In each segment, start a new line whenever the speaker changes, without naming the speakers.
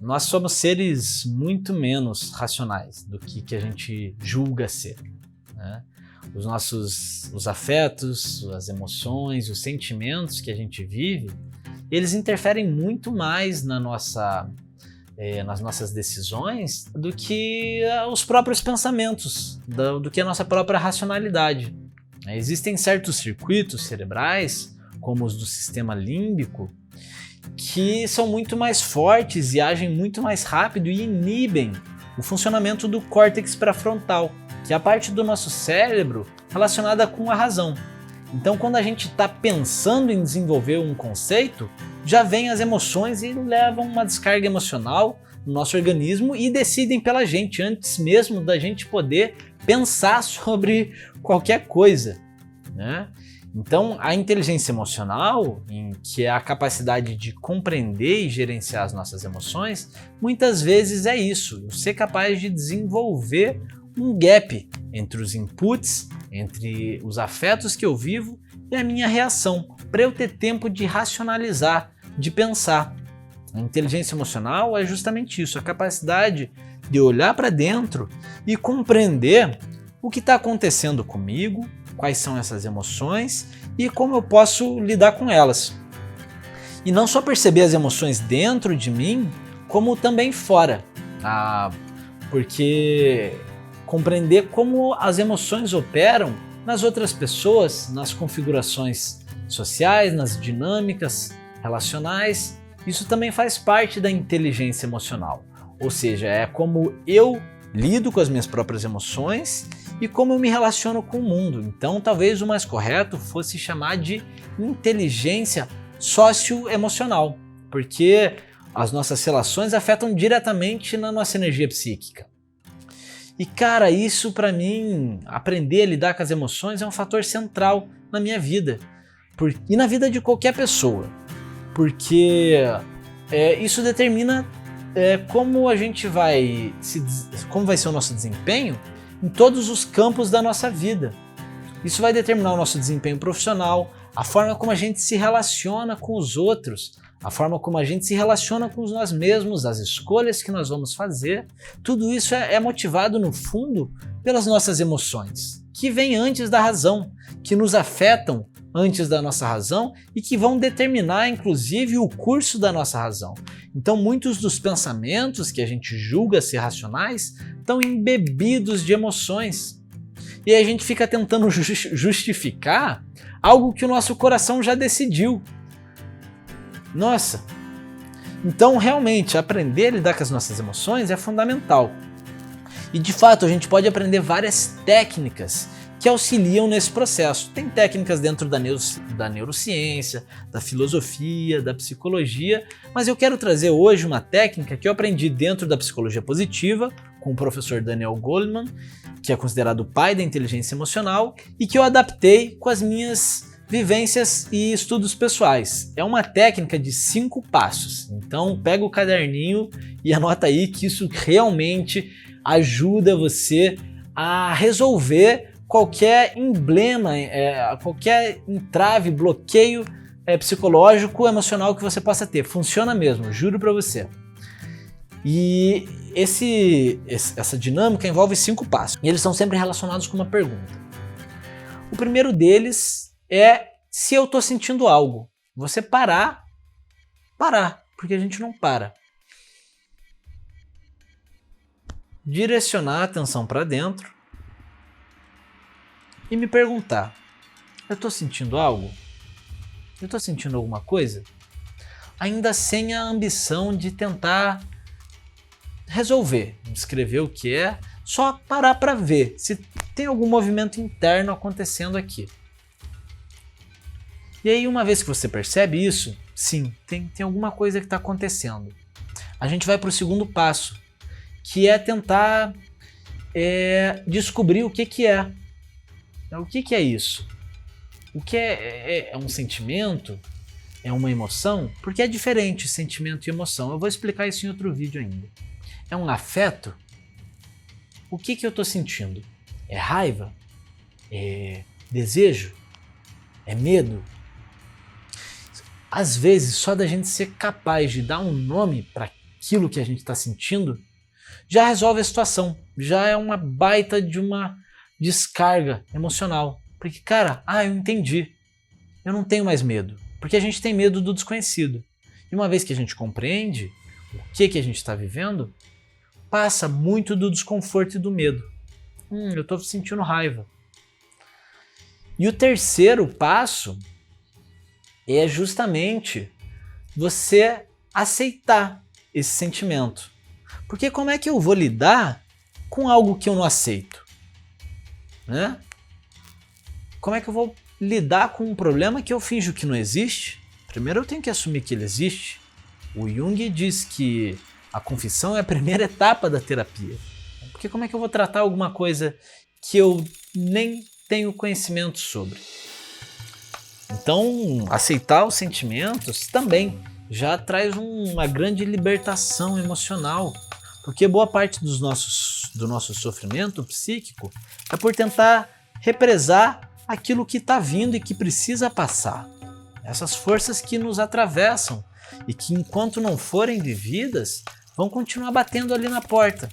nós somos seres muito menos racionais do que a gente julga ser, né? Os afetos, as emoções, os sentimentos que a gente vive, eles interferem muito mais nas nossas decisões do que os próprios pensamentos, do que a nossa própria racionalidade. Existem certos circuitos cerebrais, como os do sistema límbico, que são muito mais fortes e agem muito mais rápido e inibem o funcionamento do córtex pré-frontal, que é a parte do nosso cérebro relacionada com a razão. Então, quando a gente está pensando em desenvolver um conceito, já vem as emoções e levam uma descarga emocional no nosso organismo e decidem pela gente, antes mesmo da gente poder pensar sobre qualquer coisa, né? Então, a inteligência emocional, que é a capacidade de compreender e gerenciar as nossas emoções, muitas vezes é isso, ser capaz de desenvolver um gap entre os inputs, entre os afetos que eu vivo e a minha reação, para eu ter tempo de racionalizar, de pensar. A inteligência emocional é justamente isso, a capacidade de olhar para dentro e compreender o que está acontecendo comigo, quais são essas emoções e como eu posso lidar com elas. E não só perceber as emoções dentro de mim, como também fora. Porque compreender como as emoções operam nas outras pessoas, nas configurações sociais, nas dinâmicas relacionais, isso também faz parte da inteligência emocional. Ou seja, é como eu lido com as minhas próprias emoções e como eu me relaciono com o mundo. Então, talvez o mais correto fosse chamar de inteligência socioemocional, porque as nossas relações afetam diretamente na nossa energia psíquica. E cara, isso para mim, aprender a lidar com as emoções é um fator central na minha vida e na vida de qualquer pessoa, porque isso determina como a gente como vai ser o nosso desempenho em todos os campos da nossa vida. Isso vai determinar o nosso desempenho profissional, a forma como a gente se relaciona com os outros, a forma como a gente se relaciona com nós mesmos, as escolhas que nós vamos fazer. Tudo isso é motivado, no fundo, pelas nossas emoções, que vêm antes da razão, que nos afetam antes da nossa razão e que vão determinar, inclusive, o curso da nossa razão. Então, muitos dos pensamentos que a gente julga ser racionais estão embebidos de emoções. E aí a gente fica tentando justificar algo que o nosso coração já decidiu. Nossa! Então, realmente, aprender a lidar com as nossas emoções é fundamental. E, de fato, a gente pode aprender várias técnicas que auxiliam nesse processo. Tem técnicas dentro da neurociência, da filosofia, da psicologia, mas eu quero trazer hoje uma técnica que eu aprendi dentro da psicologia positiva, com o professor Daniel Goleman, que é considerado o pai da inteligência emocional, e que eu adaptei com as minhas vivências e estudos pessoais. É uma técnica de 5 passos, então pega o caderninho e anota aí que isso realmente ajuda você a resolver qualquer emblema, qualquer entrave, bloqueio psicológico, emocional que você possa ter. Funciona mesmo, juro pra você. E essa dinâmica envolve 5 passos. E eles são sempre relacionados com uma pergunta. O primeiro deles é se eu tô sentindo algo. Você parar, porque a gente não para. Direcionar a atenção para dentro e me perguntar, eu tô sentindo algo? Eu tô sentindo alguma coisa? Ainda sem a ambição de tentar resolver, descrever o que é, só parar para ver se tem algum movimento interno acontecendo aqui. E aí, uma vez que você percebe isso, sim, tem alguma coisa que está acontecendo. A gente vai para o segundo passo, que é tentar descobrir o que é. O que é isso? O que é um sentimento? É uma emoção? Porque é diferente sentimento e emoção. Eu vou explicar isso em outro vídeo ainda. É um afeto? O que eu estou sentindo? É raiva? É desejo? É medo? Às vezes, só da gente ser capaz de dar um nome para aquilo que a gente está sentindo, já resolve a situação, já é uma baita de uma descarga emocional. Porque, cara, eu entendi, eu não tenho mais medo, porque a gente tem medo do desconhecido. E uma vez que a gente compreende o que a gente está vivendo, passa muito do desconforto e do medo. Eu estou sentindo raiva. E o terceiro passo é justamente você aceitar esse sentimento. Porque como é que eu vou lidar com algo que eu não aceito? Né? Como é que eu vou lidar com um problema que eu finjo que não existe? Primeiro eu tenho que assumir que ele existe. O Jung diz que a confissão é a primeira etapa da terapia. Porque como é que eu vou tratar alguma coisa que eu nem tenho conhecimento sobre? Então, aceitar os sentimentos também já traz uma grande libertação emocional. Porque boa parte do nosso sofrimento psíquico é por tentar represar aquilo que está vindo e que precisa passar. Essas forças que nos atravessam e que, enquanto não forem vividas, vão continuar batendo ali na porta.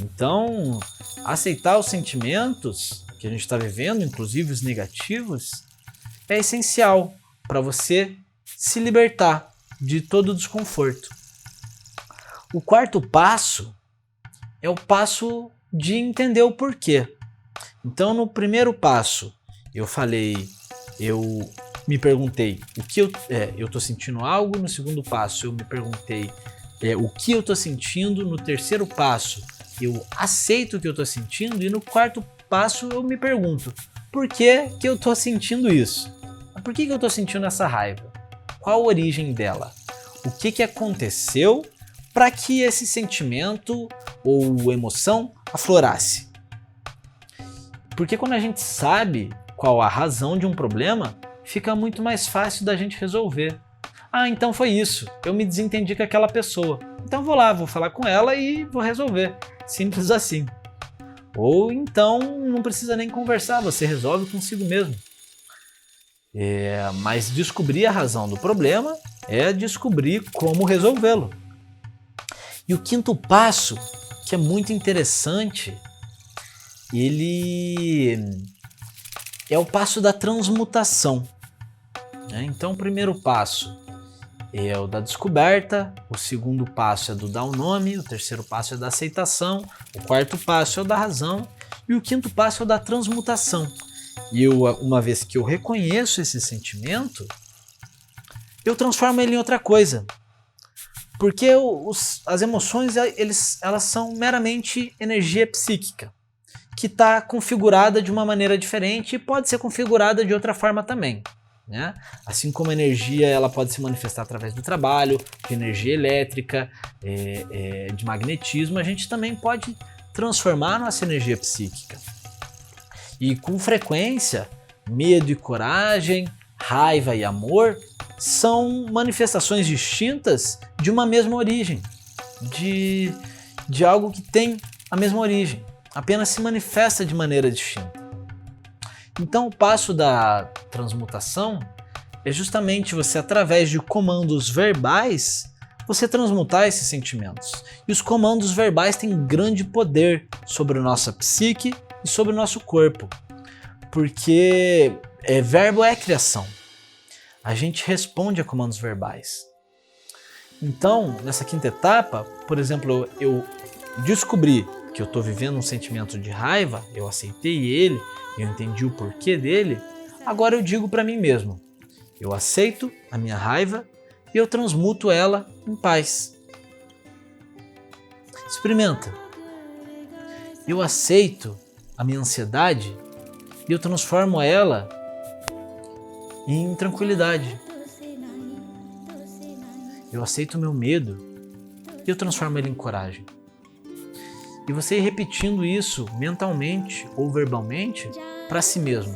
Então, aceitar os sentimentos que a gente está vivendo, inclusive os negativos, é essencial para você se libertar de todo o desconforto. O quarto passo é o passo de entender o porquê. Então, no primeiro passo, eu me perguntei o que eu estou sentindo algo. No segundo passo, eu me perguntei o que eu estou sentindo. No terceiro passo, eu aceito o que eu estou sentindo. E no quarto passo, eu me pergunto por que eu estou sentindo isso? Por que eu estou sentindo essa raiva? Qual a origem dela? O que aconteceu para que esse sentimento ou emoção aflorasse? Porque quando a gente sabe qual a razão de um problema, fica muito mais fácil da gente resolver. Então foi isso, eu me desentendi com aquela pessoa. Então vou falar com ela e vou resolver. Simples assim. Ou então não precisa nem conversar, você resolve consigo mesmo. Mas descobrir a razão do problema é descobrir como resolvê-lo. E o quinto passo, que é muito interessante, ele é o passo da transmutação. Então, o primeiro passo é o da descoberta, o segundo passo é do dar o nome, o terceiro passo é da aceitação, o quarto passo é o da razão e o quinto passo é o da transmutação. E uma vez que eu reconheço esse sentimento, eu transformo ele em outra coisa. Porque as emoções elas são meramente energia psíquica, que está configurada de uma maneira diferente e pode ser configurada de outra forma também. Né? Assim como a energia ela pode se manifestar através do trabalho, de energia elétrica, de magnetismo, a gente também pode transformar nossa energia psíquica. E com frequência, medo e coragem, raiva e amor são manifestações distintas de uma mesma origem, de algo que tem a mesma origem, apenas se manifesta de maneira distinta. Então o passo da transmutação é justamente você, através de comandos verbais, você transmutar esses sentimentos. E os comandos verbais têm grande poder sobre a nossa psique e sobre o nosso corpo, porque verbo é criação. A gente responde a comandos verbais. Então, nessa quinta etapa, por exemplo, eu descobri que eu estou vivendo um sentimento de raiva, eu aceitei ele, eu entendi o porquê dele, agora eu digo para mim mesmo, eu aceito a minha raiva e eu transmuto ela em paz. Experimenta. Eu aceito a minha ansiedade e eu transformo ela em tranquilidade. Eu aceito o meu medo e eu transformo ele em coragem. E você ir repetindo isso mentalmente ou verbalmente para si mesmo.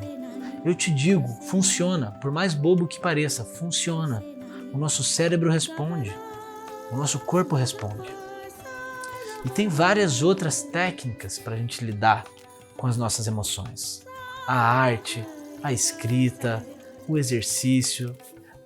Eu te digo, funciona, por mais bobo que pareça, funciona. O nosso cérebro responde, o nosso corpo responde. E tem várias outras técnicas para a gente lidar com as nossas emoções. A arte, a escrita, o exercício.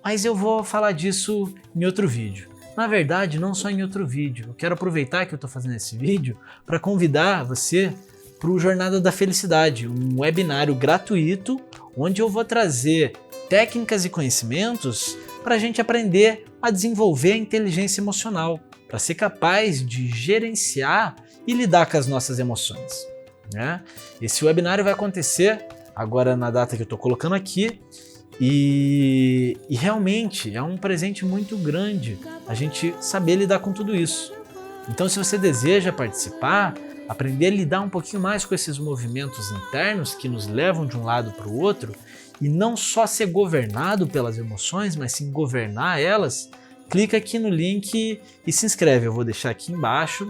Mas eu vou falar disso em outro vídeo. Na verdade, não só em outro vídeo. Eu quero aproveitar que eu estou fazendo esse vídeo para convidar você para o Jornada da Felicidade, um webinário gratuito onde eu vou trazer técnicas e conhecimentos para a gente aprender a desenvolver a inteligência emocional, para ser capaz de gerenciar e lidar com as nossas emoções, né? Esse webinário vai acontecer agora na data que eu estou colocando aqui e realmente é um presente muito grande a gente saber lidar com tudo isso. Então, se você deseja participar, aprender a lidar um pouquinho mais com esses movimentos internos que nos levam de um lado para o outro e não só ser governado pelas emoções, mas sim governar elas, clica aqui no link e se inscreve. Eu vou deixar aqui embaixo.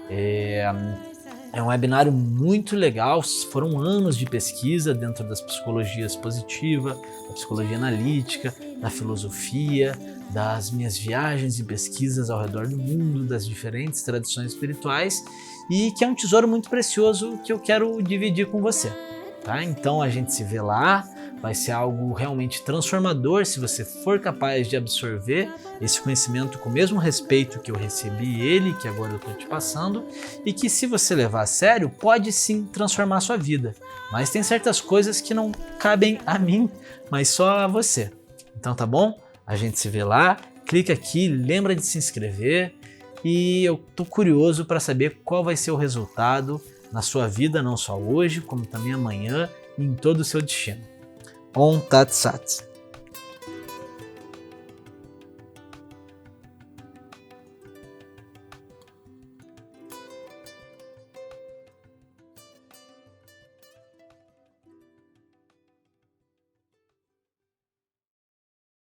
É um webinário muito legal, foram anos de pesquisa dentro das psicologias positiva, da psicologia analítica, da filosofia, das minhas viagens e pesquisas ao redor do mundo, das diferentes tradições espirituais, e que é um tesouro muito precioso que eu quero dividir com você, tá? Então a gente se vê lá, vai ser algo realmente transformador se você for capaz de absorver esse conhecimento com o mesmo respeito que eu recebi ele, que agora eu estou te passando, e que se você levar a sério, pode sim transformar a sua vida. Mas tem certas coisas que não cabem a mim, mas só a você. Então tá bom? A gente se vê lá, clica aqui, lembra de se inscrever e eu tô curioso para saber qual vai ser o resultado na sua vida, não só hoje, como também amanhã e em todo o seu destino. Om Tat Sat.